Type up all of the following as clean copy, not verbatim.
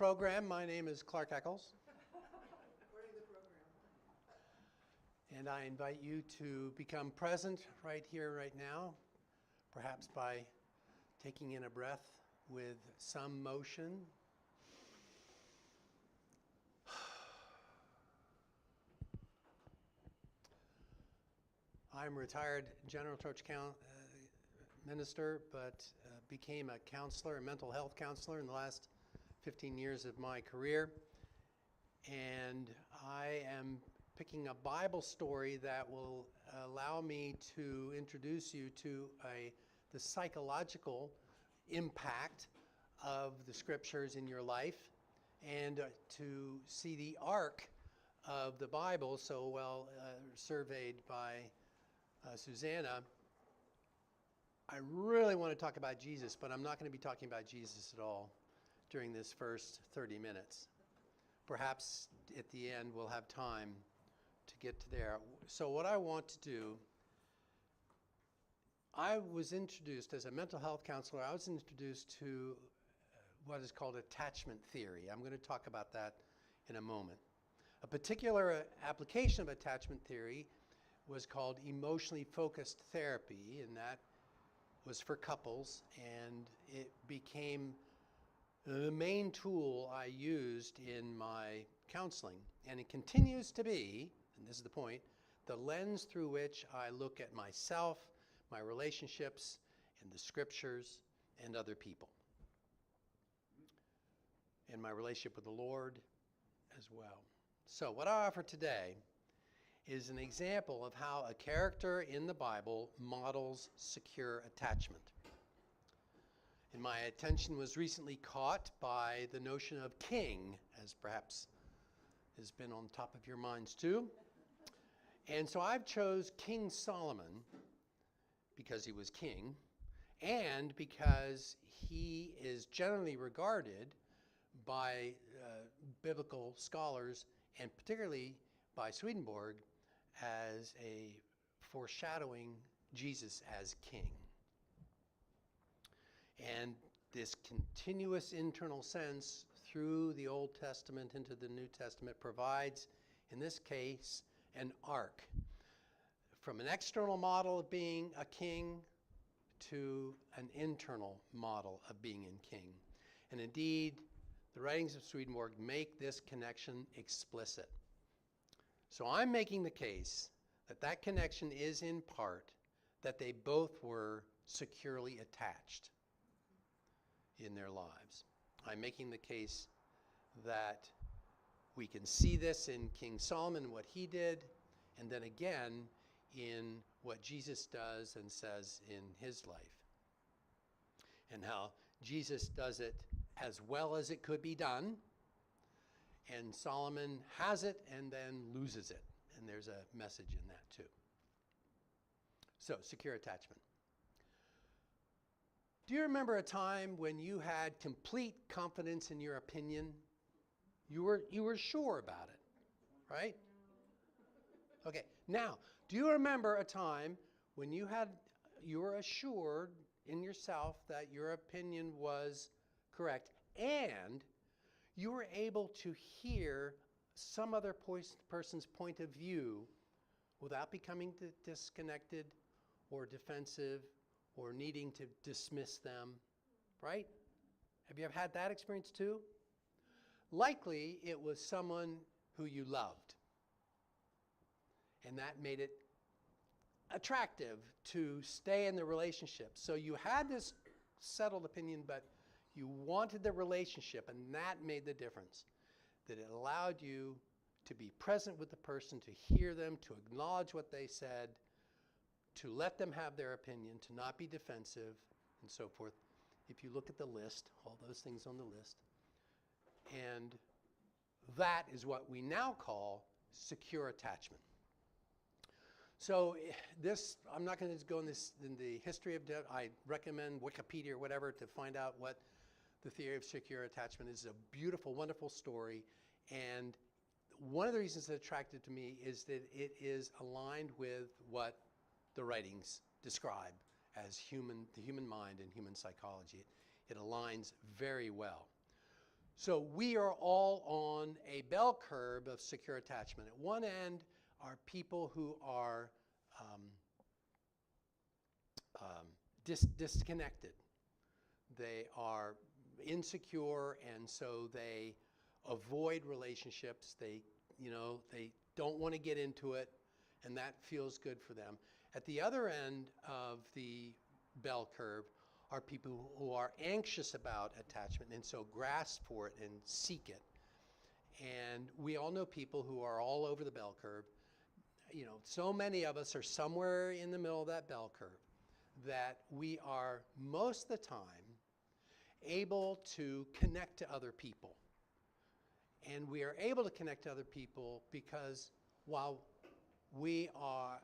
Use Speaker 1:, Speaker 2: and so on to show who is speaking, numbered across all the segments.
Speaker 1: program. My name is Clark Echols. And I invite you to become present right here, right now, perhaps by taking in a breath with some motion. I'm a retired General Church minister, but became a counselor, a mental health counselor in the last 15 years of my career. And I am picking a Bible story that will allow me to introduce you to the psychological impact of the scriptures in your life and to see the arc of the Bible so well surveyed by Susanna. I really want to talk about Jesus, but I'm not going to be talking about Jesus at all during this first 30 minutes. Perhaps at the end we'll have time to get to there. So what I want to do, I was introduced as a mental health counselor, I was introduced to what is called attachment theory. I'm going to talk about that in a moment. A particular application of attachment theory was called emotionally focused therapy, and that was for couples, and it became the main tool I used in my counseling. And it continues to be, and this is the point, the lens through which I look at myself, my relationships, and the scriptures, and other people. And my relationship with the Lord as well. So what I offer today is an example of how a character in the Bible models secure attachment. And my attention was recently caught by the notion of king, as perhaps has been on top of your minds too. And so I've chose King Solomon because he was king and because he is generally regarded by biblical scholars and particularly by Swedenborg as a foreshadowing Jesus as king. And this continuous internal sense through the Old Testament into the New Testament provides, in this case, an arc from an external model of being a king to an internal model of being a king. And indeed, the writings of Swedenborg make this connection explicit. So I'm making the case that that connection is in part that they both were securely attached in their lives. I'm making the case that we can see this in King Solomon, what he did, and then again in what Jesus does and says in his life. And how Jesus does it as well as it could be done, and Solomon has it and then loses it. And there's a message in that too. So, secure attachment. Do you remember a time when you had complete confidence in your opinion? You were sure about it, right? Okay. Now, do you remember a time when you were assured in yourself that your opinion was correct and you were able to hear some other person's point of view without becoming disconnected or defensive or needing to dismiss them, right? Have you ever had that experience too? Likely it was someone who you loved. And that made it attractive to stay in the relationship. So you had this settled opinion, but you wanted the relationship, and that made the difference. That it allowed you to be present with the person, to hear them, to acknowledge what they said, to let them have their opinion, to not be defensive, and so forth. If you look at the list, all those things on the list. And that is what we now call secure attachment. So this, I'm not going to go in the history of it. I recommend Wikipedia or whatever to find out what the theory of secure attachment is. It's a beautiful, wonderful story. And one of the reasons it attracted to me is that it is aligned with what the writings describe as the human mind and human psychology. It aligns very well. So we are all on a bell curve of secure attachment. At one end are people who are disconnected. They are insecure, and so they avoid relationships. They don't want to get into it, and that feels good for them. At the other end of the bell curve are people who are anxious about attachment and so grasp for it and seek it. And we all know people who are all over the bell curve. So many of us are somewhere in the middle of that bell curve that we are most of the time able to connect to other people. And we are able to connect to other people because while we are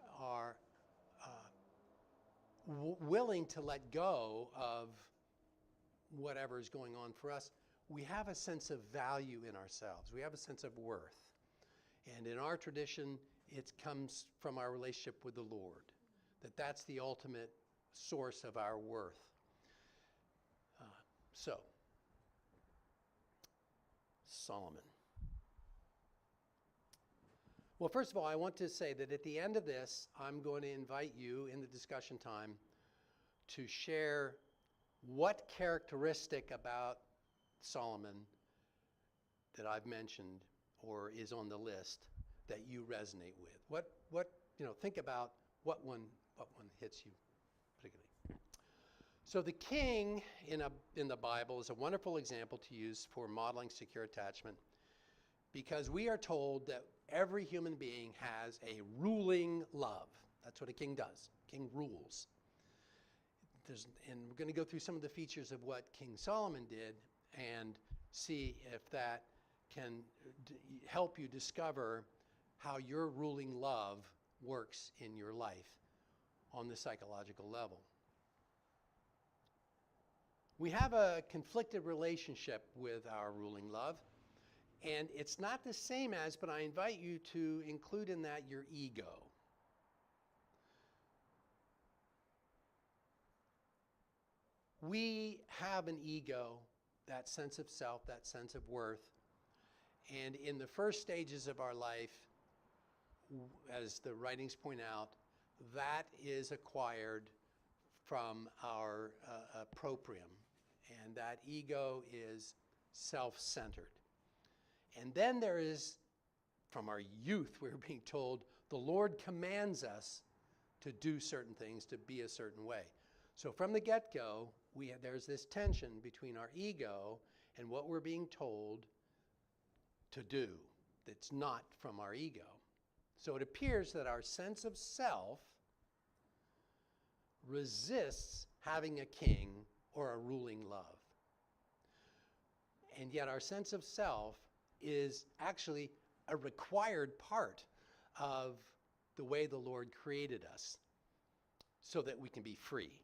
Speaker 1: willing to let go of whatever is going on for us, we have a sense of value in ourselves. We have a sense of worth. And in our tradition, it comes from our relationship with the Lord, that's the ultimate source of our worth. So, Solomon. Well, first of all, I want to say that at the end of this, I'm going to invite you in the discussion time to share what characteristic about Solomon that I've mentioned or is on the list that you resonate with. Think about what one hits you particularly. So the king in the Bible is a wonderful example to use for modeling secure attachment, because we are told that every human being has a ruling love. That's what a king does. King rules. And we're going to go through some of the features of what King Solomon did and see if that can help you discover how your ruling love works in your life on the psychological level. We have a conflicted relationship with our ruling love, and it's not the same as, but I invite you to include in that your ego. We have an ego, that sense of self, that sense of worth, and in the first stages of our life, as the writings point out, that is acquired from our proprium, and that ego is self-centered. And then there is, from our youth, we're being told, the Lord commands us to do certain things, to be a certain way. So from the get-go, there's this tension between our ego and what we're being told to do that's not from our ego. So it appears that our sense of self resists having a king or a ruling love. And yet our sense of self is actually a required part of the way the Lord created us so that we can be free.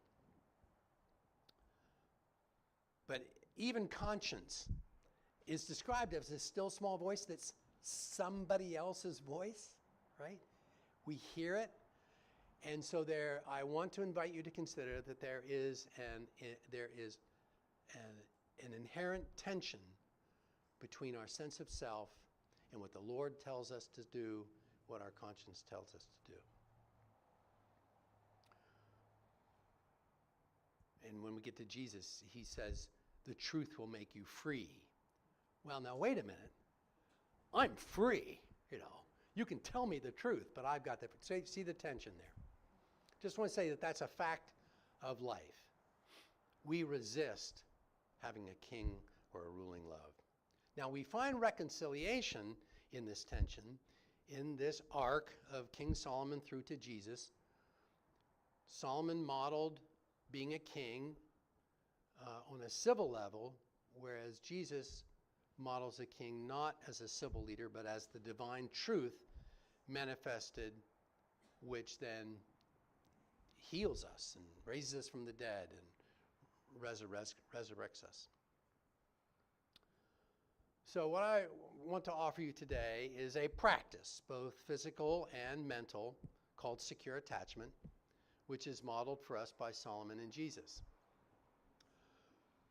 Speaker 1: But even conscience is described as a still small voice that's somebody else's voice, right? We hear it. And so I want to invite you to consider that there is an inherent tension between our sense of self and what the Lord tells us to do, what our conscience tells us to do. And when we get to Jesus, he says, the truth will make you free. Well, now wait a minute. I'm free, You can tell me the truth, but I've got see the tension there. Just want to say that that's a fact of life. We resist having a king or a ruling love. Now we find reconciliation in this tension, in this arc of King Solomon through to Jesus. Solomon modeled being a king on a civil level, whereas Jesus models a king not as a civil leader, but as the divine truth manifested, which then heals us and raises us from the dead and resurrects us. So what I want to offer you today is a practice, both physical and mental, called secure attachment, which is modeled for us by Solomon and Jesus.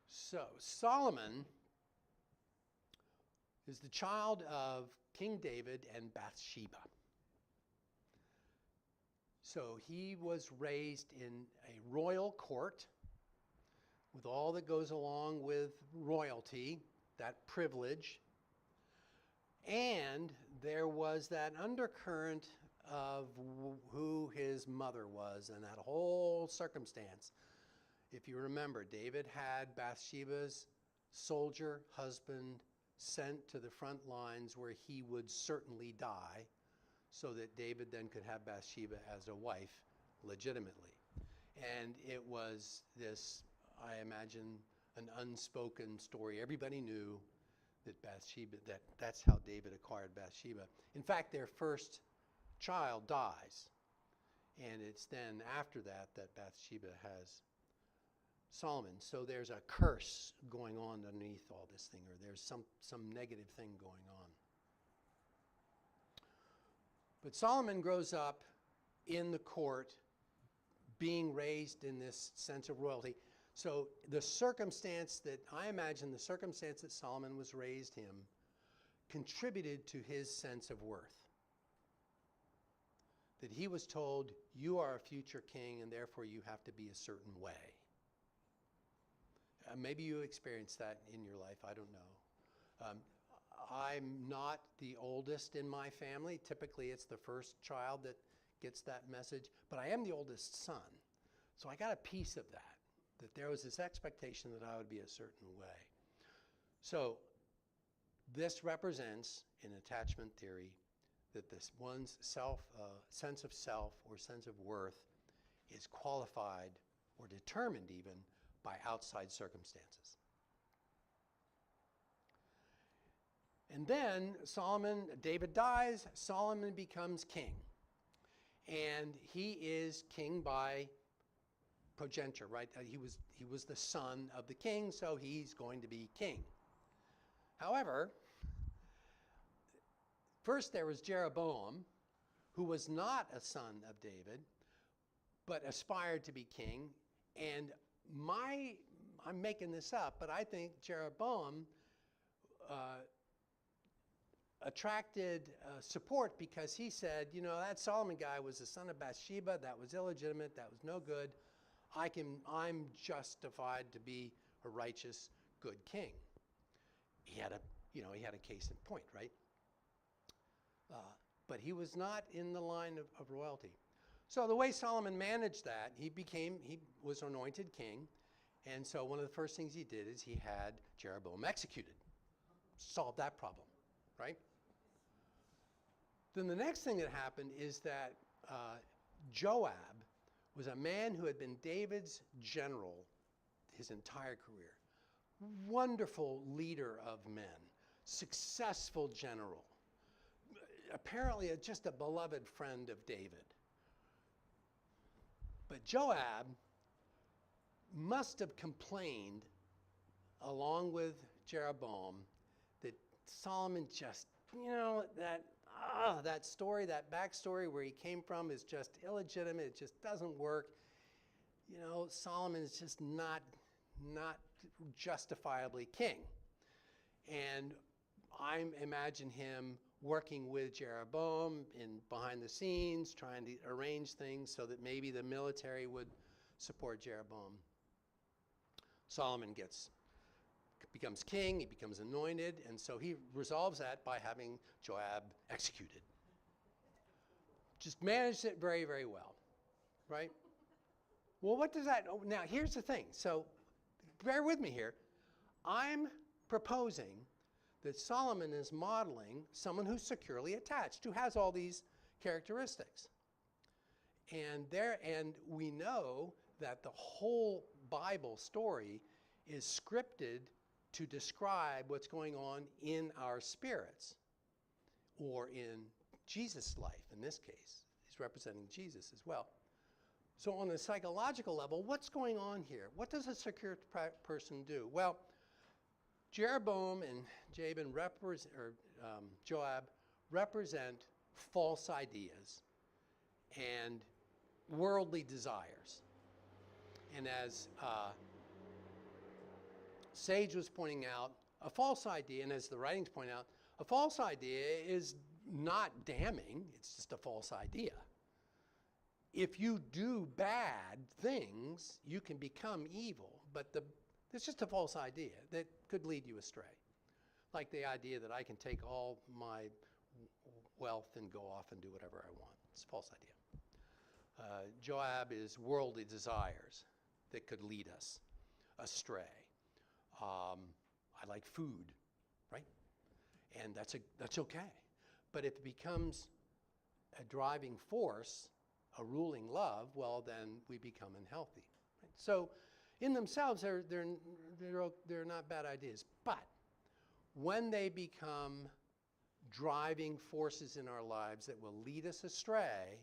Speaker 1: So Solomon is the child of King David and Bathsheba. So he was raised in a royal court with all that goes along with royalty, that privilege. And there was that undercurrent of who his mother was and that whole circumstance. If you remember, David had Bathsheba's soldier husband sent to the front lines where he would certainly die, so that David then could have Bathsheba as a wife legitimately. And it was this, I imagine, an unspoken story. Everybody knew that Bathsheba, that's how David acquired Bathsheba. In fact, their first child dies. And it's then after that that Bathsheba has Solomon. So there's a curse going on underneath all this thing, or there's some negative thing going on. But Solomon grows up in the court, being raised in this sense of royalty. So the circumstance that Solomon was raised in contributed to his sense of worth. That he was told, you are a future king and therefore you have to be a certain way. Maybe you experienced that in your life, I don't know. I'm not the oldest in my family. Typically, it's the first child that gets that message. But I am the oldest son. So I got a piece of that there was this expectation that I would be a certain way. So this represents, in attachment theory, that this one's sense of self or sense of worth is qualified or determined even by outside circumstances. And then David dies, Solomon becomes king. And he is king by progeniture, right? He was the son of the king, so he's going to be king. However, first there was Jeroboam, who was not a son of David, but aspired to be king. And I'm making this up, but I think Jeroboam attracted support because he said, that Solomon guy was the son of Bathsheba. That was illegitimate. That was no good. I'm justified to be a righteous, good king. He had a case in point, right? But he was not in the line of royalty. So the way Solomon managed that, he was anointed king. And so one of the first things he did is he had Jeroboam executed. Solved that problem, right? Then the next thing that happened is that Joab was a man who had been David's general his entire career. Wonderful leader of men, successful general, apparently just a beloved friend of David. But Joab must have complained, along with Jeroboam, that Solomon just, that story, that backstory where he came from is just illegitimate. It just doesn't work. Solomon is just not justifiably king. And I imagine him working with Jeroboam behind the scenes, trying to arrange things so that maybe the military would support Jeroboam. Solomon becomes king, he becomes anointed, and so he resolves that by having Joab executed. Just managed it very, very well, right? Well, what does that... Now, here's the thing. So, bear with me here. I'm proposing that Solomon is modeling someone who's securely attached, who has all these characteristics. And we know that the whole Bible story is scripted to describe what's going on in our spirits, or in Jesus' life in this case. He's representing Jesus as well. So on a psychological level, what's going on here? What does a secure person do? Well, Jeroboam and Joab represent false ideas and worldly desires. And as Sage was pointing out, a false idea, and as the writings point out, a false idea is not damning, it's just a false idea. If you do bad things, you can become evil, but it's just a false idea that could lead you astray. Like the idea that I can take all my wealth and go off and do whatever I want. It's a false idea. Joab is worldly desires that could lead us astray. I like food, right? And that's okay. But if it becomes a driving force, a ruling love, well, then we become unhealthy. Right? So in themselves, they're not bad ideas. But when they become driving forces in our lives that will lead us astray,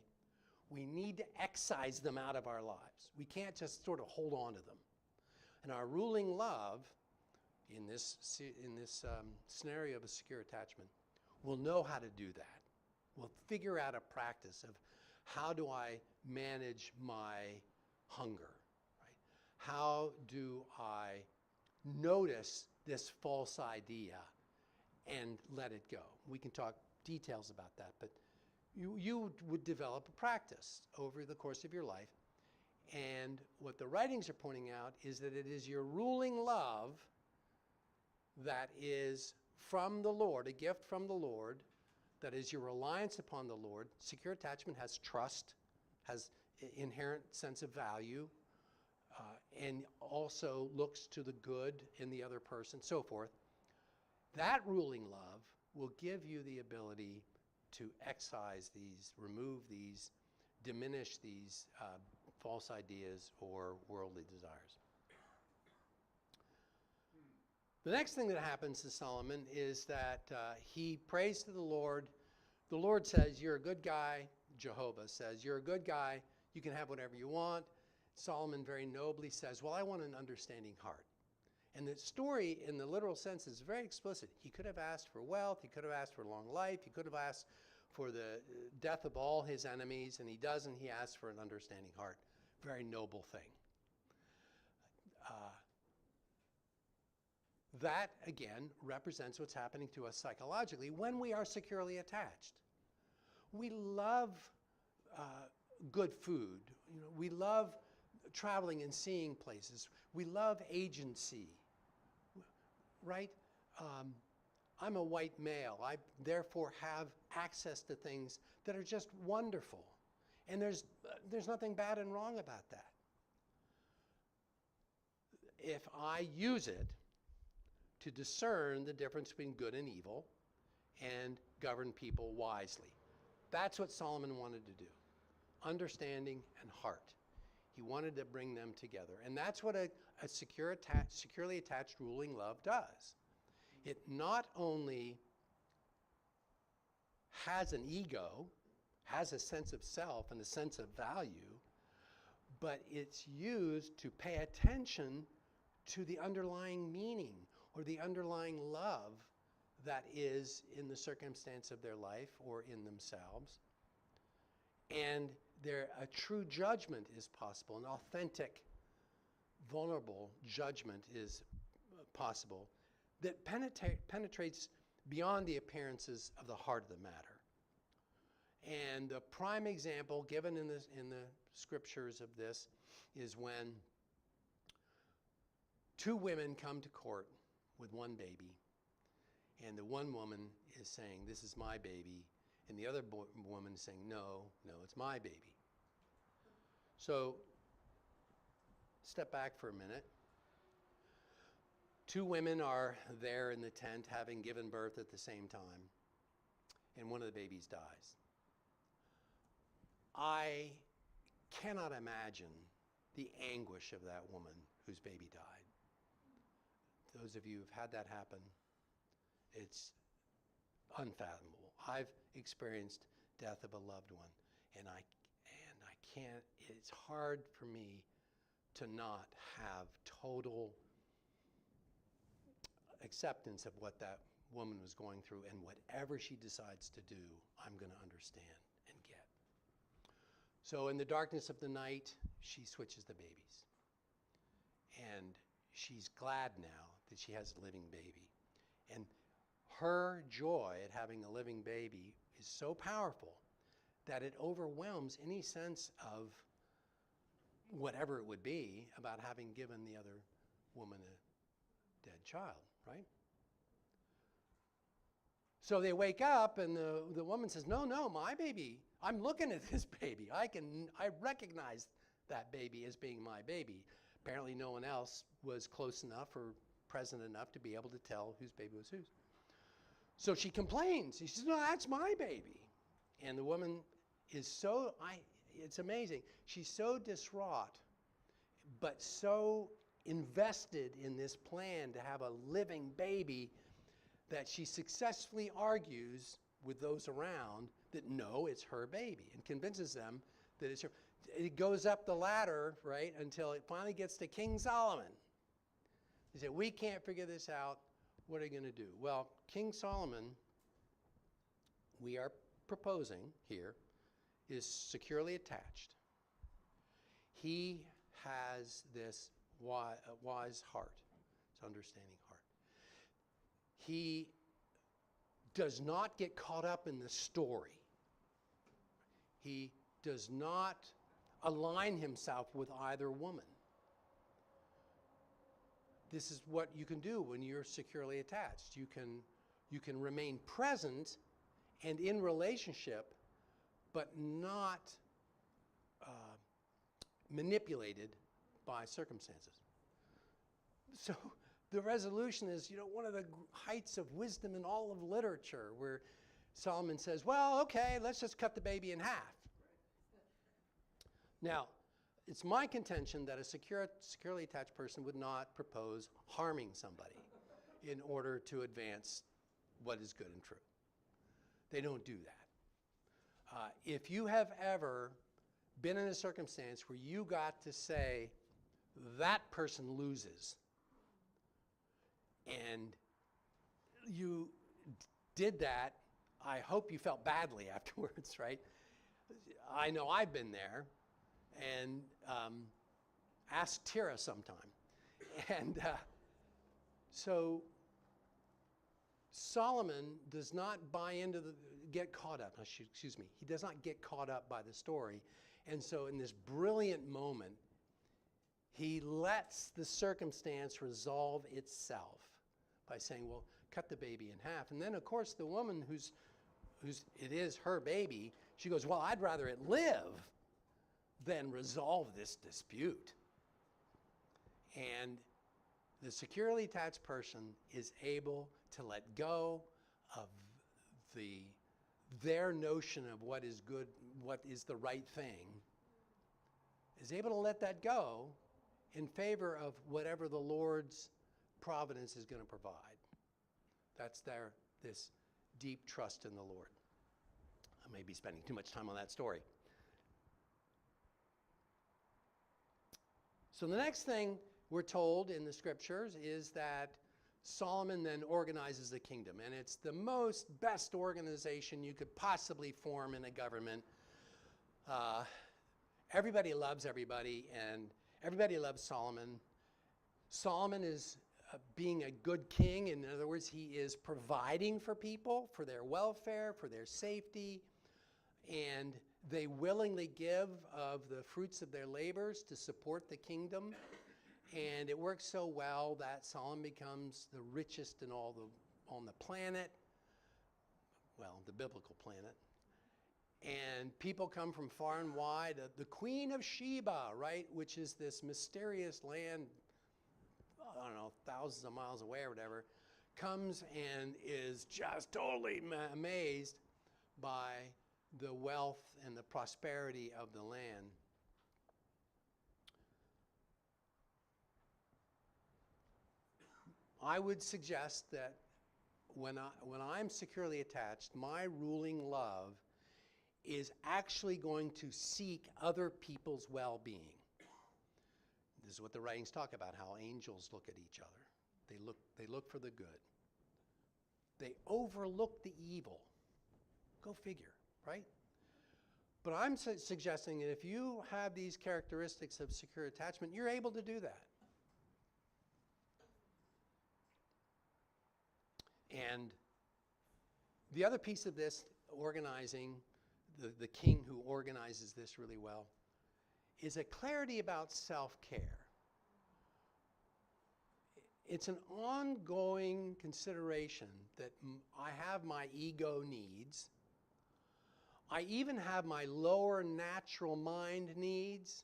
Speaker 1: we need to excise them out of our lives. We can't just sort of hold on to them. And our ruling love, in this scenario of a secure attachment, will know how to do that. We'll figure out a practice of how do I manage my hunger, right? How do I notice this false idea and let it go? We can talk details about that, but you would develop a practice over the course of your life. And what the writings are pointing out is that it is your ruling love that is from the Lord, a gift from the Lord, that is your reliance upon the Lord. Secure attachment has trust, has inherent sense of value, and also looks to the good in the other person, so forth. That ruling love will give you the ability to excise these, remove these, diminish these false ideas or worldly desires. The next thing that happens to Solomon is that he prays to the Lord. The Lord says, you're a good guy. Jehovah says, you're a good guy. You can have whatever you want. Solomon very nobly says, well, I want an understanding heart. And the story in the literal sense is very explicit. He could have asked for wealth. He could have asked for long life. He could have asked for the death of all his enemies, and he doesn't. He asks for an understanding heart. Very noble thing. That, again, represents what's happening to us psychologically when we are securely attached. We love good food. You know, we love traveling and seeing places. We love agency, right? I'm a white male. I therefore have access to things that are just wonderful. And there's nothing bad and wrong about that. If I use it to discern the difference between good and evil and govern people wisely. That's what Solomon wanted to do. Understanding and heart. He wanted to bring them together. And that's what a securely attached ruling love does. It not only has an ego, has a sense of self and a sense of value, but it's used to pay attention to the underlying meaning or the underlying love that is in the circumstance of their life or in themselves. And a true judgment is possible. An authentic, vulnerable judgment is possible that penetrates beyond the appearances of the heart of the matter. And the prime example given in the scriptures of this is when two women come to court with one baby, and the one woman is saying, this is my baby, and the other woman is saying, no, it's my baby. So, step back for a minute. Two women are there in the tent having given birth at the same time, and one of the babies dies. I cannot imagine the anguish of that woman whose baby died. Those of you who've had that happen, it's unfathomable. I've experienced death of a loved one, and I can't, it's hard for me to not have total acceptance of what that woman was going through, and whatever she decides to do, I'm going to understand and get. So in the darkness of the night, she switches the babies. And she's glad now that she has a living baby. And her joy at having a living baby is so powerful that it overwhelms any sense of whatever it would be about having given the other woman a dead child, right? So they wake up and the woman says, no, my baby, I'm looking at this baby. I recognize that baby as being my baby. Apparently no one else was close enough or present enough to be able to tell whose baby was whose. So she complains. She says, no, that's my baby. And the woman is so, it's amazing. She's so distraught, but so invested in this plan to have a living baby that she successfully argues with those around that no, it's her baby, and convinces them that it's her. It goes up the ladder, right, until it finally gets to King Solomon. He said, we can't figure this out. What are you going to do? Well, King Solomon, we are proposing here, is securely attached. He has this wise heart, this understanding heart. He does not get caught up in the story. He does not align himself with either woman. This is what you can do when you're securely attached. You can remain present and in relationship, but not manipulated by circumstances. So the resolution is, one of the heights of wisdom in all of literature, where Solomon says, well, okay, let's just cut the baby in half. Now, it's my contention that a securely attached person would not propose harming somebody in order to advance what is good and true. They don't do that. If you have ever been in a circumstance where you got to say, that person loses, and you did that, I hope you felt badly afterwards, right? I know I've been there, and ask Tira sometime. And so Solomon does not buy into get caught up, excuse me, he does not get caught up by the story. And so in this brilliant moment, he lets the circumstance resolve itself by saying, well, cut the baby in half. And then, of course, the woman who's it is her baby, she goes, well, I'd rather it live than resolve this dispute. And the securely attached person is able to let go of their notion of what is good, what is the right thing, is able to let that go in favor of whatever the Lord's providence is going to provide. That's this deep trust in the Lord. I may be spending too much time on that story. So the next thing we're told in the scriptures is that Solomon then organizes the kingdom, and it's the best organization you could possibly form in a government. Everybody loves everybody, and everybody loves Solomon. Solomon is being a good king. In other words, he is providing for people, for their welfare, for their safety, and they willingly give of the fruits of their labors to support the kingdom. And it works so well that Solomon becomes the richest on the planet, well, the biblical planet. And people come from far and wide. The Queen of Sheba, right, which is this mysterious land, I don't know, thousands of miles away or whatever, comes and is just totally amazed by the wealth and the prosperity of the land. I would suggest that when I'm securely attached, my ruling love is actually going to seek other people's well-being. This is what the writings talk about, how angels look at each other. They look for the good. They overlook the evil. Go figure, right? But I'm suggesting that if you have these characteristics of secure attachment, you're able to do that. And the other piece of this organizing, the king who organizes this really well, is a clarity about self-care. It's an ongoing consideration that I have my ego needs. I even have my lower natural mind needs.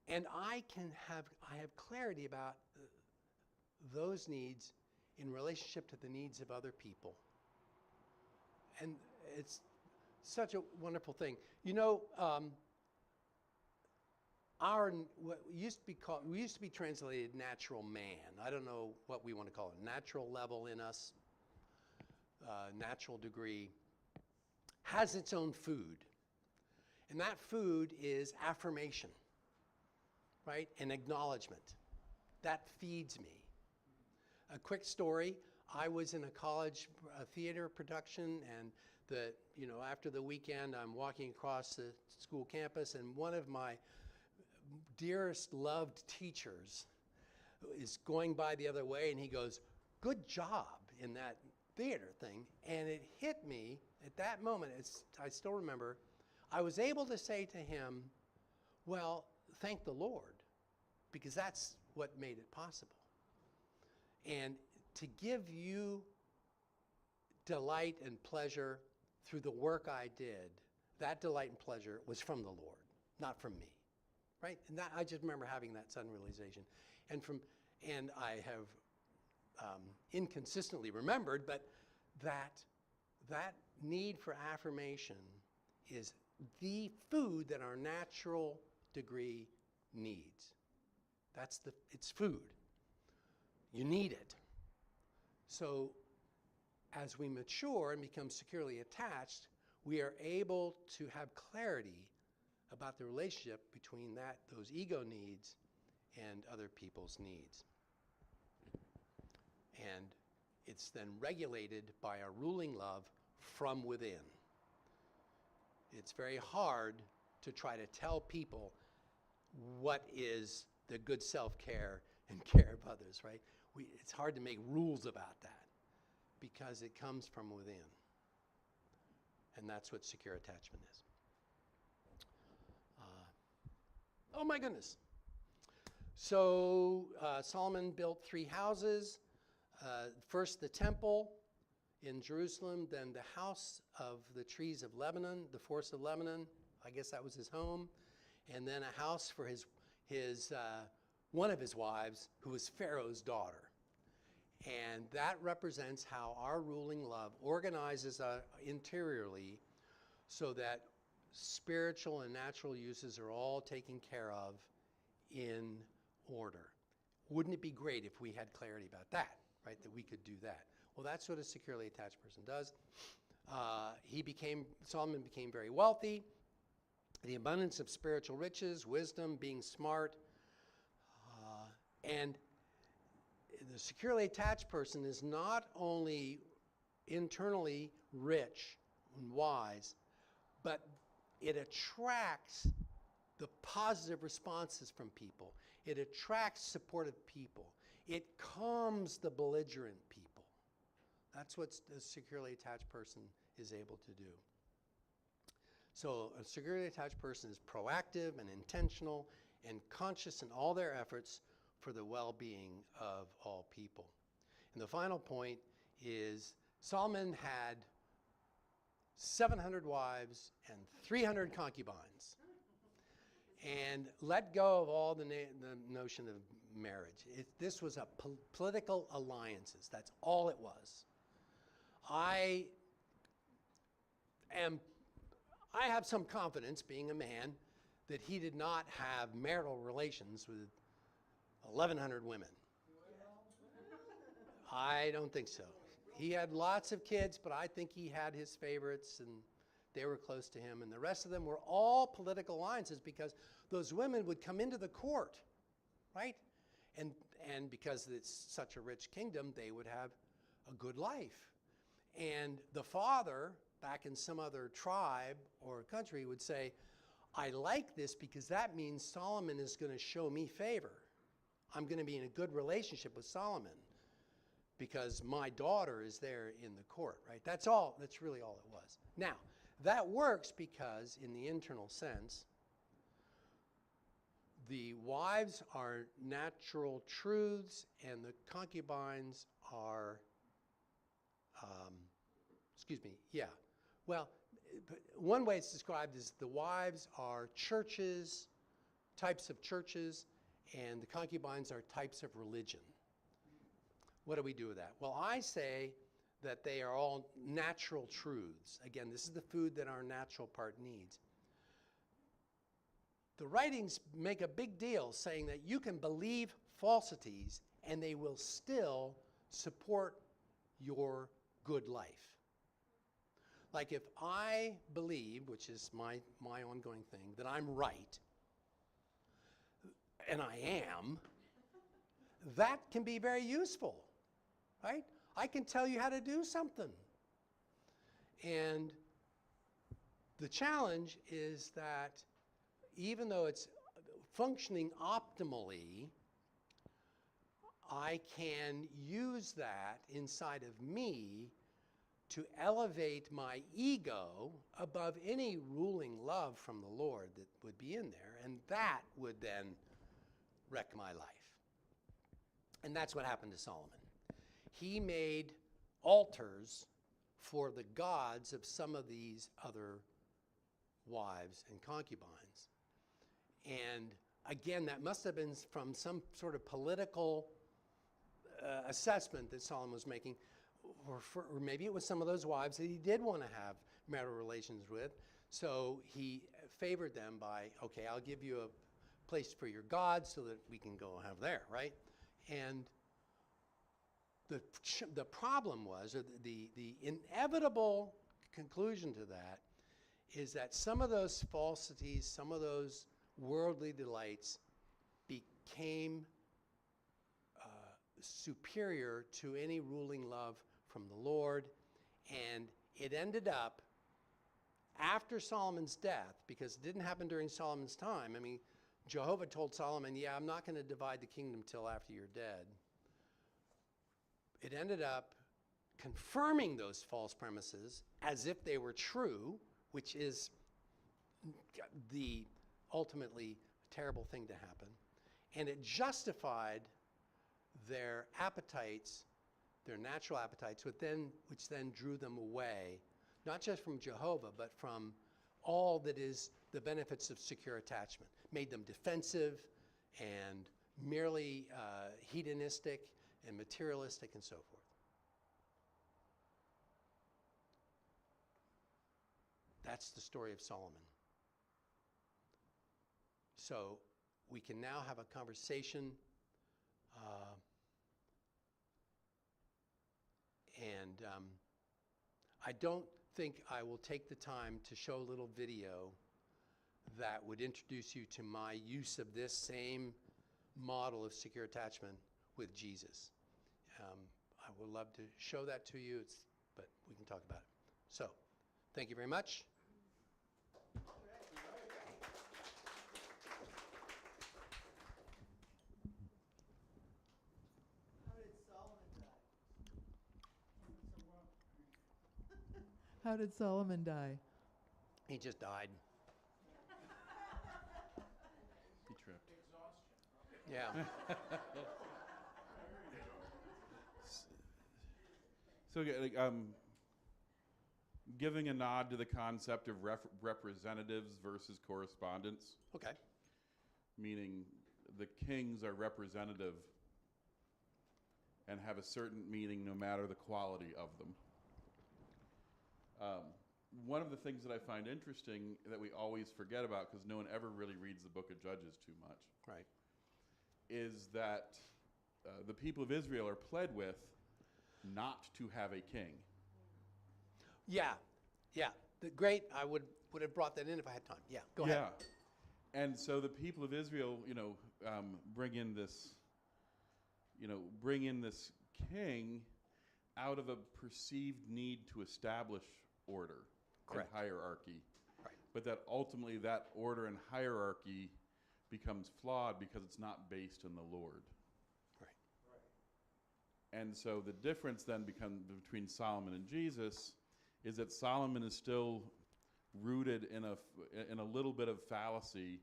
Speaker 1: And I have clarity about those needs in relationship to the needs of other people. And it's such a wonderful thing. You know, what used to be translated natural man. I don't know what we want to call it. Natural level in us, natural degree, has its own food. And that food is affirmation, right? And acknowledgement. That feeds me. A quick story. I was in a college theater production, and after the weekend, I'm walking across the school campus, and one of my dearest loved teachers is going by the other way, and he goes, "Good job in that theater thing." And it hit me at that moment. I still remember. I was able to say to him, "Well, thank the Lord, because that's what made it possible." And to give you delight and pleasure through the work I did, that delight and pleasure was from the Lord, not from me, right? And I just remember having that sudden realization. And I have inconsistently remembered, but that need for affirmation is the food that our natural degree needs. It's food. You need it. So as we mature and become securely attached, we are able to have clarity about the relationship between those ego needs and other people's needs. And it's then regulated by a ruling love from within. It's very hard to try to tell people what is the good self-care and care of others, right? It's hard to make rules about that because it comes from within. And that's what secure attachment is. Oh my goodness. So Solomon built 3 houses. First the temple in Jerusalem, then the house of the trees of Lebanon, the forest of Lebanon. I guess that was his home. And then a house for his one of his wives, who was Pharaoh's daughter. And that represents how our ruling love organizes interiorly so that spiritual and natural uses are all taken care of in order. Wouldn't it be great if we had clarity about that, right? That we could do that. Well, that's what a securely attached person does. Solomon became very wealthy. The abundance of spiritual riches, wisdom, being smart, and the securely attached person is not only internally rich and wise, but it attracts the positive responses from people. It attracts supportive people. It calms the belligerent people. That's what a securely attached person is able to do. So a securely attached person is proactive and intentional and conscious in all their efforts for the well-being of all people. And the final point is Solomon had 700 wives and 300 concubines, and let go of all the notion of marriage. This was a political alliances. That's all it was. I have some confidence, being a man, that he did not have marital relations with 1,100 women. I don't think so. He had lots of kids, but I think he had his favorites, and they were close to him. And the rest of them were all political alliances because those women would come into the court, right? And because it's such a rich kingdom, they would have a good life. And the father, back in some other tribe or country, would say, I like this because that means Solomon is going to show me favor. I'm going to be in a good relationship with Solomon. because my daughter is there in the court, right? That's all. That's really all it was. Now, that works because in the internal sense, the wives are natural truths and the concubines are, Well, one way it's described is the wives are churches, types of churches, and the concubines are types of religion. What do we do with that? Well, I say that they are all natural truths. Again, this is the food that our natural part needs. The writings make a big deal saying that you can believe falsities and they will still support your good life. Like if I believe, which is my ongoing thing, that I'm right, and I am, that can be very useful, right? I can tell you how to do something. And the challenge is that even though it's functioning optimally, I can use that inside of me to elevate my ego above any ruling love from the Lord that would be in there, and that would then wreck my life. And that's what happened to Solomon. He made altars for the gods of some of these other wives and concubines. And again, that must have been from some sort of political assessment that Solomon was making, or maybe it was some of those wives that he did want to have marital relations with. So he favored them by, okay, I'll give you a place for your gods so that we can go have there, right? And the problem was, or the inevitable conclusion to that, is that some of those falsities, some of those worldly delights became superior to any ruling love from the Lord. And it ended up, after Solomon's death, because it didn't happen during Solomon's time. I mean, Jehovah told Solomon, yeah, I'm not going to divide the kingdom till after you're dead. It ended up confirming those false premises as if they were true, which is the ultimately terrible thing to happen. And it justified their appetites, their natural appetites, which then drew them away, not just from Jehovah, but from all that is the benefits of secure attachment. Made them defensive and merely hedonistic and materialistic and so forth. That's the story of Solomon. So we can now have a conversation, and I don't think I will take the time to show a little video that would introduce you to my use of this same model of secure attachment with Jesus. I would love to show that to you, but we can talk about it. So, thank you very much.
Speaker 2: How did Solomon die?
Speaker 1: He just died.
Speaker 3: He tripped.
Speaker 1: Yeah.
Speaker 3: So, giving a nod to the concept of representatives versus correspondence,
Speaker 1: Okay.
Speaker 3: meaning the kings are representative and have a certain meaning no matter the quality of them. One of the things that I find interesting that we always forget about, because no one ever really reads the book of Judges too much,
Speaker 1: Right.
Speaker 3: is that the people of Israel are pled with not to have a king.
Speaker 1: Yeah. Great. I would have brought that in if I had time. Yeah. Go ahead.
Speaker 3: Yeah. And so the people of Israel, bring in this king out of a perceived need to establish order
Speaker 1: Correct.
Speaker 3: and hierarchy.
Speaker 1: Right.
Speaker 3: But that ultimately that order and hierarchy becomes flawed because it's not based in the Lord.
Speaker 1: Right.
Speaker 3: And so the difference then between Solomon and Jesus is that Solomon is still rooted in a little bit of fallacy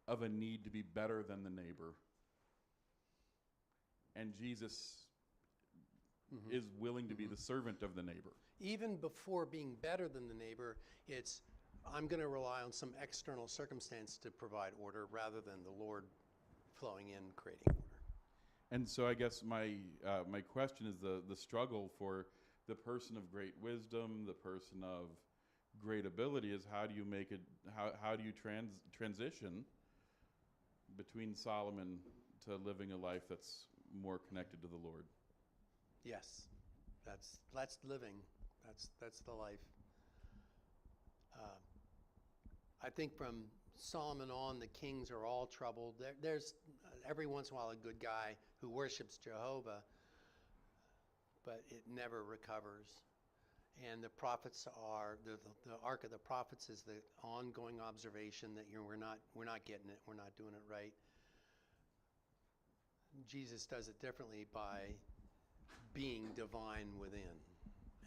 Speaker 3: of a need to be better than the neighbor. And Jesus is willing to be the servant of the neighbor.
Speaker 1: Even before being better than the neighbor, it's, I'm going to rely on some external circumstance to provide order rather than the Lord flowing in, creating order.
Speaker 3: And so I guess my question is the struggle for the person of great wisdom, the person of great ability, is how do you make it, how do you transition between Solomon to living a life that's more connected to the Lord?
Speaker 1: Yes, that's living. That's the life. I think from Solomon on, the kings are all troubled. There's every once in a while a good guy who worships Jehovah, but it never recovers. And the prophets are the arc of the prophets is the ongoing observation that we're not getting it, we're not doing it right. Jesus does it differently by being divine within,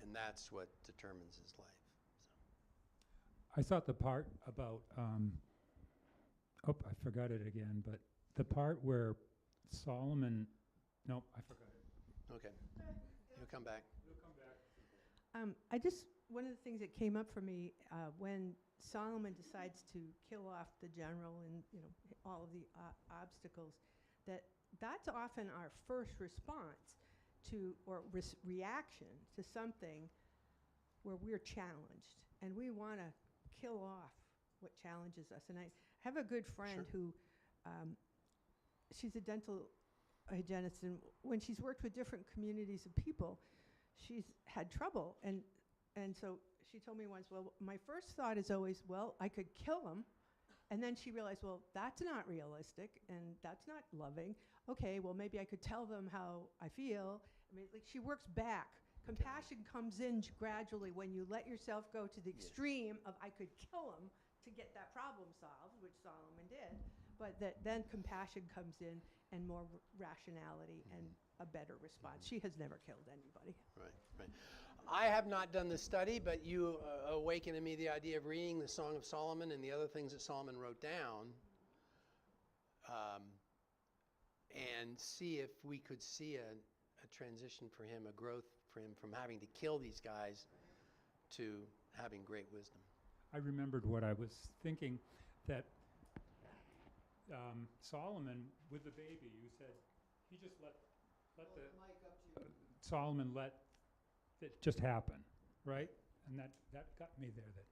Speaker 1: and that's what determines his life.
Speaker 4: I thought the part about, I forgot it again, but the part where Solomon, no, I forgot it.
Speaker 1: Okay, you'll come back.
Speaker 5: One of the things that came up for me when Solomon decides to kill off the general and all of the obstacles, that's often our first response to, or reaction to something where we're challenged, and we want to kill off what challenges us. And I have a good friend who, she's a dental hygienist, and when she's worked with different communities of people, she's had trouble. And so she told me once, well, my first thought is always, well, I could kill him. And then she realized, well, that's not realistic, and that's not loving. Okay, well, maybe I could tell them how I feel. I mean, like, she works back. Compassion comes in gradually when you let yourself go to the extreme of I could kill him to get that problem solved, which Solomon did. But then compassion comes in and more rationality and a better response. She has never killed anybody.
Speaker 1: Right. I have not done the study, but you awaken in me the idea of reading the Song of Solomon and the other things that Solomon wrote down, and see if we could see a transition for him, a growth for him from having to kill these guys to having great wisdom.
Speaker 4: I remembered what I was thinking, that Solomon, with the baby, you said he just let Solomon let it just happen, right? And that got me there, that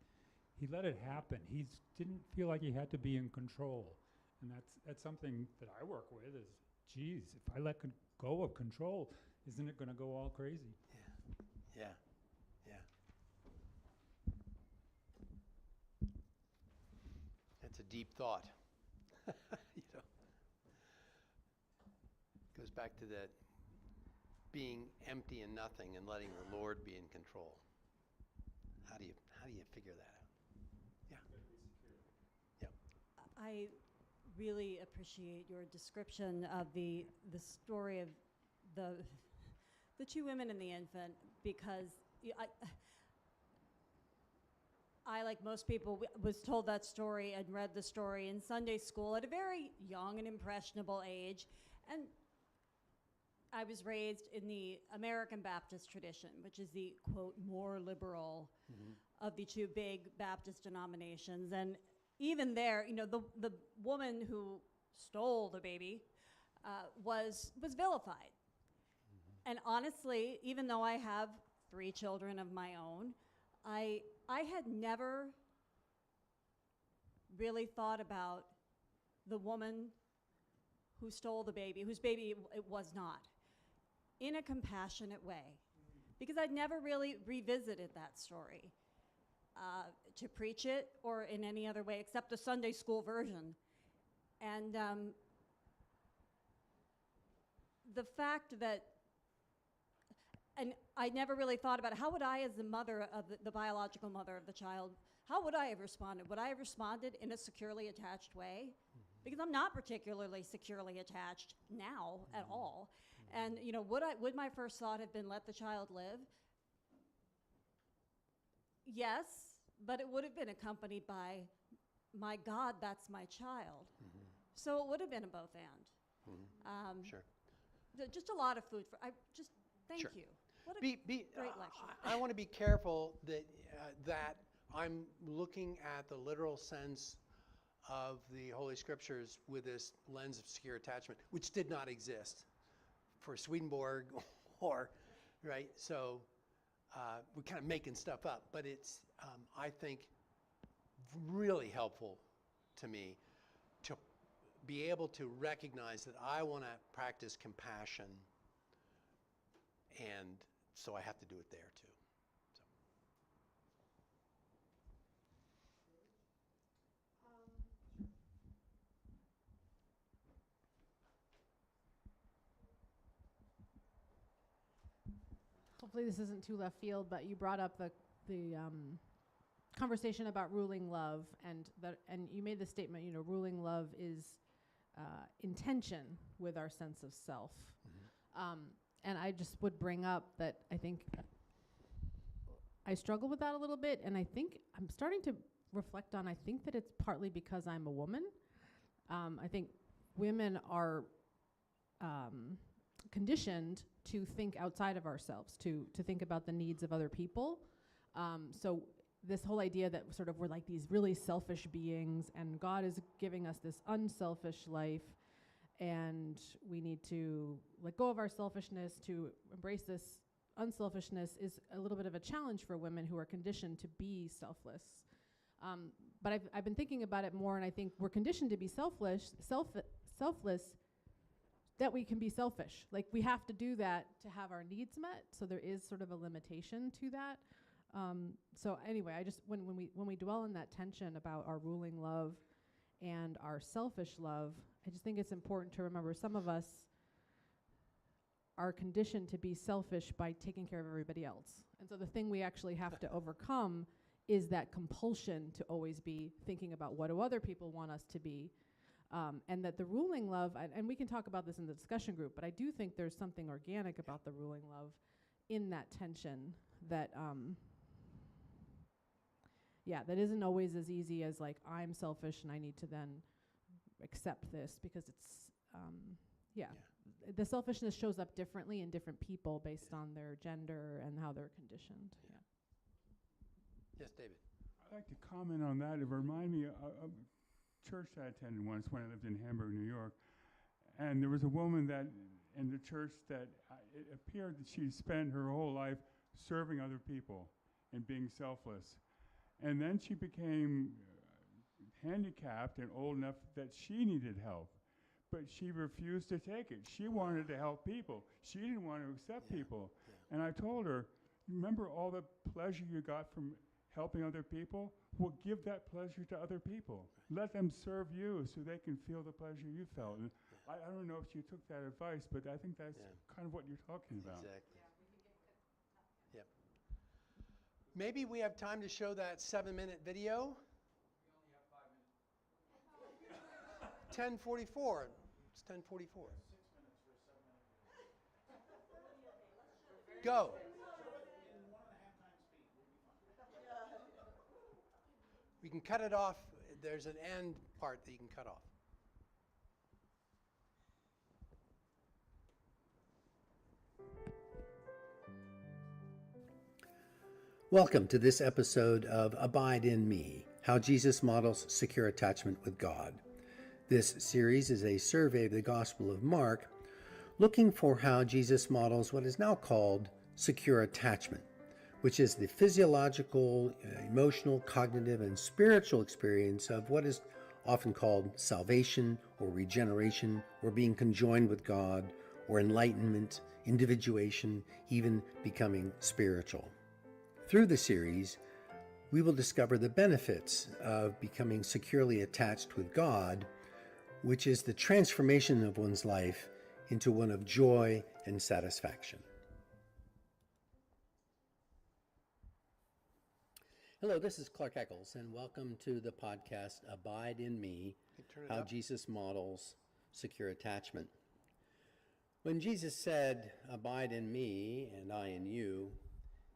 Speaker 4: he let it happen. He didn't feel like he had to be in control. And that's something that I work with is, geez, if I let go of control, isn't it going to go all crazy?
Speaker 1: Yeah. That's a deep thought. Goes back to that being empty and nothing and letting the Lord be in control. How do you figure that out? Yeah.
Speaker 6: I really appreciate your description of the story of the two women and the infant, because I, like most people, was told that story and read the story in Sunday school at a very young and impressionable age. And I was raised in the American Baptist tradition, which is the, quote, more liberal of the two big Baptist denominations. And even there, the woman who stole the baby was vilified. And honestly, even though I have 3 children of my own, I had never really thought about the woman who stole the baby, whose baby it was not, in a compassionate way, because I'd never really revisited that story to preach it or in any other way except the Sunday school version. And the fact that, and I never really thought about it, how would I, as the mother of the biological mother of the child, how would I have responded? Would I have responded in a securely attached way? Because I'm not particularly securely attached now at all. And would my first thought have been let the child live? Yes, but it would have been accompanied by, my God, that's my child. So it would have been a both and.
Speaker 1: Sure.
Speaker 6: Just a lot of food for. Thank
Speaker 1: Sure.
Speaker 6: you. What a
Speaker 1: Great
Speaker 6: lecture.
Speaker 1: I want to be careful that I'm looking at the literal sense of the Holy Scriptures with this lens of secure attachment, which did not exist for Swedenborg or, right? So we're kind of making stuff up, but it's, I think, really helpful to me to be able to recognize that I want to practice compassion, and so I have to do it there too.
Speaker 7: Hopefully this isn't too left field, but you brought up the conversation about ruling love, and you made the statement, ruling love is in tension with our sense of self. And I just would bring up that I think I struggle with that a little bit, and I think I'm starting to reflect on, I think that it's partly because I'm a woman. I think women are conditioned to think outside of ourselves, to think about the needs of other people. So this whole idea that sort of we're like these really selfish beings, and God is giving us this unselfish life, and we need to let go of our selfishness to embrace this unselfishness is a little bit of a challenge for women who are conditioned to be selfless. But I've been thinking about it more, and I think we're conditioned to be selfless, that we can be selfish. Like, we have to do that to have our needs met, so there is sort of a limitation to that. So anyway, I just, when we dwell in that tension about our ruling love and our selfish love, I just think it's important to remember some of us are conditioned to be selfish by taking care of everybody else. And so the thing we actually have to overcome is that compulsion to always be thinking about what do other people want us to be. And that the ruling love, and we can talk about this in the discussion group, but I do think there's something organic about the ruling love in that tension that, that isn't always as easy as like, I'm selfish and I need to then accept this, because it's, the selfishness shows up differently in different people based on their gender and how they're conditioned. Yeah.
Speaker 1: Yes, David.
Speaker 8: I'd like to comment on that. It reminded me of church I attended once when I lived in Hamburg, New York, and there was a woman that in the church that it appeared that she spent her whole life serving other people and being selfless, and then she became handicapped and old enough that she needed help, but she refused to take it. She wanted to help people. She didn't want to accept people. And I told her, remember all the pleasure you got from helping other people? Well, give that pleasure to other people. Let them serve you so they can feel the pleasure you felt. And I don't know if you took that advice, but I think that's kind of what you're talking about.
Speaker 1: Exactly. Yep. Maybe we have time to show that 7-minute video. We only have 5 minutes. 10:44. It's 10:44. 6 minutes for a 7-minute video. Go. We can cut it off. There's an end part that you can cut off. Welcome to this episode of Abide in Me, How Jesus Models Secure Attachment with God. This series is a survey of the Gospel of Mark, looking for how Jesus models what is now called secure attachment, which is the physiological, emotional, cognitive, and spiritual experience of what is often called salvation or regeneration or being conjoined with God or enlightenment, individuation, even becoming spiritual. Through the series, we will discover the benefits of becoming securely attached with God, which is the transformation of one's life into one of joy and satisfaction. Hello, this is Clark Echols, and welcome to the podcast Abide in Me, How Jesus Models Secure Attachment.
Speaker 9: When Jesus said, "Abide in me and I in you,"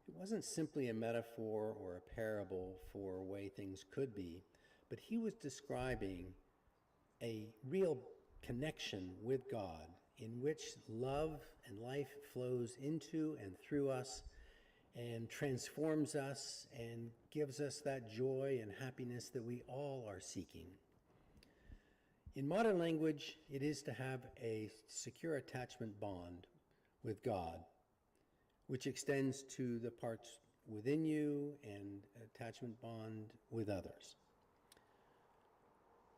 Speaker 9: it wasn't simply a metaphor or a parable for a way things could be, but he was describing a real connection with God in which love and life flows into and through us and transforms us and gives us that joy and happiness that we all are seeking. In modern language, it is to have a secure attachment bond with God, which extends to the parts within you and attachment bond with others.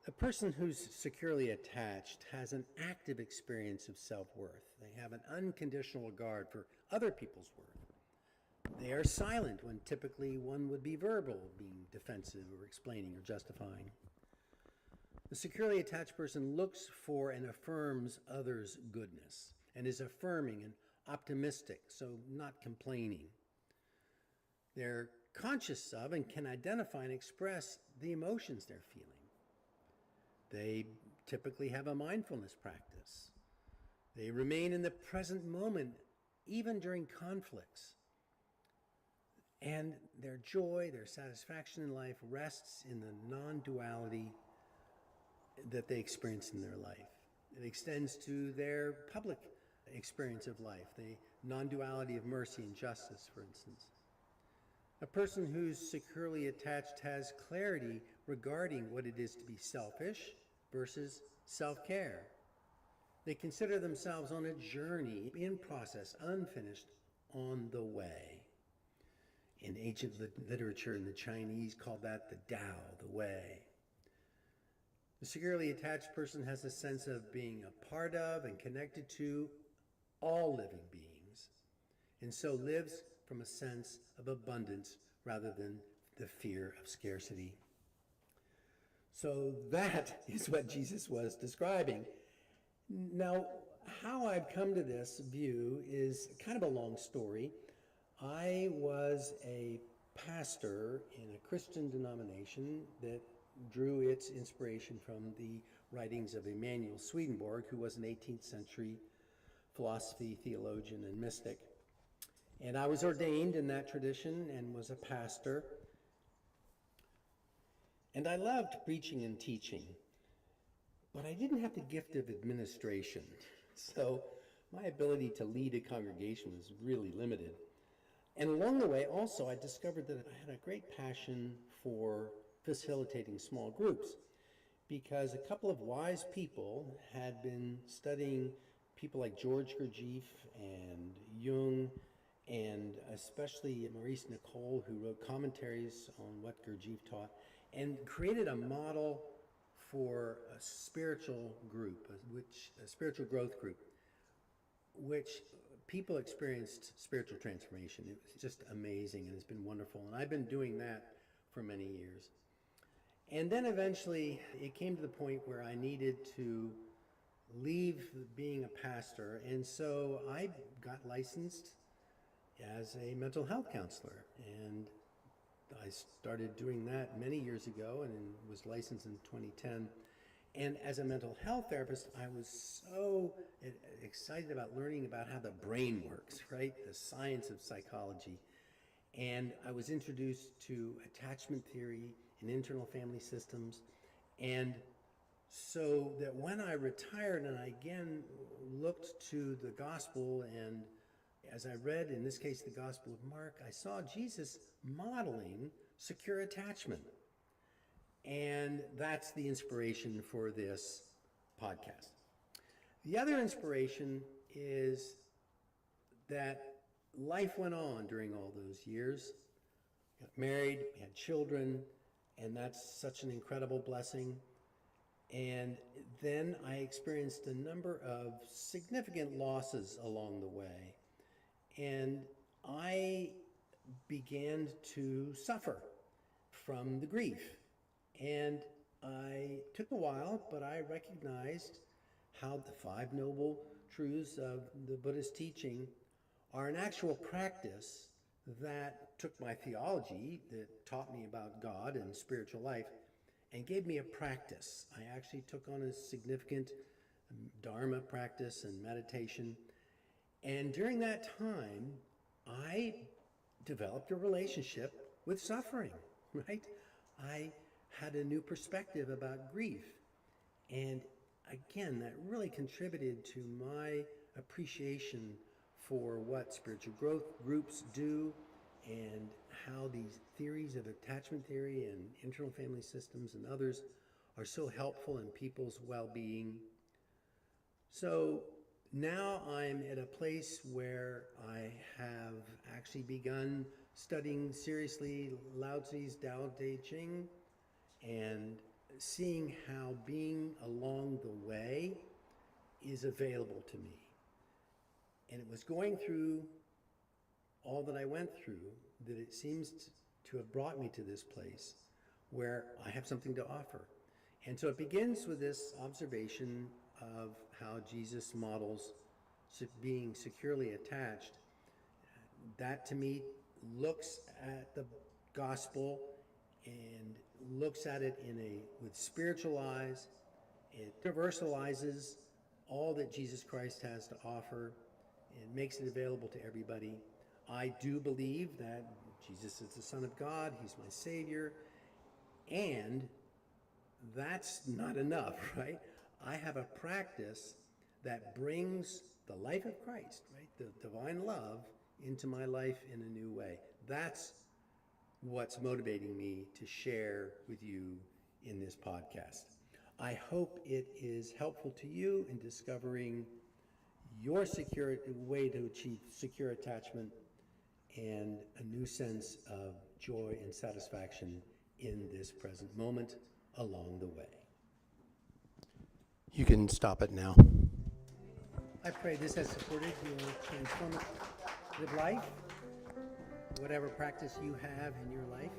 Speaker 9: A person who's securely attached has an active experience of self-worth. They have an unconditional regard for other people's worth. They are silent when typically one would be verbal, being defensive or explaining or justifying. The securely attached person looks for and affirms others' goodness and is affirming and optimistic, so not complaining. They're conscious of and can identify and express the emotions they're feeling. They typically have a mindfulness practice. They remain in the present moment, even during conflicts. And their joy, their satisfaction in life rests in the non-duality that they experience in their life. It extends to their public experience of life, the non-duality of mercy and justice, for instance. A person who's securely attached has clarity regarding what it is to be selfish versus self-care. They consider themselves on a journey, in process, unfinished, on the way. In ancient literature in the Chinese called that the Tao, the way. The securely attached person has a sense of being a part of and connected to all living beings, and so lives from a sense of abundance rather than the fear of scarcity. So that is what Jesus was describing. Now, how I've come to this view is kind of a long story. I was a pastor in a Christian denomination that drew its inspiration from the writings of Emanuel Swedenborg, who was an 18th century philosophy theologian and mystic. And I was ordained in that tradition and was a pastor. And I loved preaching and teaching, but I didn't have the gift of administration. So my ability to lead a congregation was really limited. And along the way, also, I discovered that I had a great passion for facilitating small groups, because a couple of wise people had been studying people like George Gurdjieff and Jung, and especially Maurice Nicole, who wrote commentaries on what Gurdjieff taught, and created a model for a spiritual group, a spiritual growth group, which people experienced spiritual transformation. It was just amazing, and it's been wonderful. And I've been doing that for many years. And then eventually it came to the point where I needed to leave being a pastor, and so I got licensed as a mental health counselor, and I started doing that many years ago and was licensed in 2010. And as a mental health therapist, I was so excited about learning about how the brain works, right? The science of psychology. And I was introduced to attachment theory and internal family systems. And so that when I retired and I again looked to the gospel, and as I read, in this case, the Gospel of Mark, I saw Jesus modeling secure attachment. And that's the inspiration for this podcast. The other inspiration is that life went on during all those years. Got married, had children, and that's such an incredible blessing. And then I experienced a number of significant losses along the way. And I began to suffer from the grief. And I took a while, but I recognized how the 5 noble truths of the Buddhist teaching are an actual practice that took my theology, that taught me about God and spiritual life, and gave me a practice. I actually took on a significant Dharma practice and meditation. And during that time, I developed a relationship with suffering, right? I had a new perspective about grief. And again, that really contributed to my appreciation for what spiritual growth groups do and how these theories of attachment theory and internal family systems and others are so helpful in people's well-being. So now I'm at a place where I have actually begun studying seriously Lao Tzu's Tao Te Ching and seeing how being along the way is available to me. And it was going through all that I went through that it seems to have brought me to this place where I have something to offer. And so it begins with this observation of how Jesus models being securely attached. That to me looks at the gospel and looks at it with spiritual eyes. It universalizes all that Jesus Christ has to offer. It makes it available to everybody. I do believe that Jesus is the Son of God. He's my Savior. And that's not enough, right? I have a practice that brings the life of Christ, right? The divine love into my life in a new way. That's what's motivating me to share with you in this podcast. I hope it is helpful to you in discovering your secure way to achieve secure attachment and a new sense of joy and satisfaction in this present moment along the way. You can stop it now. I pray this has supported your transformative life, whatever practice you have in your life.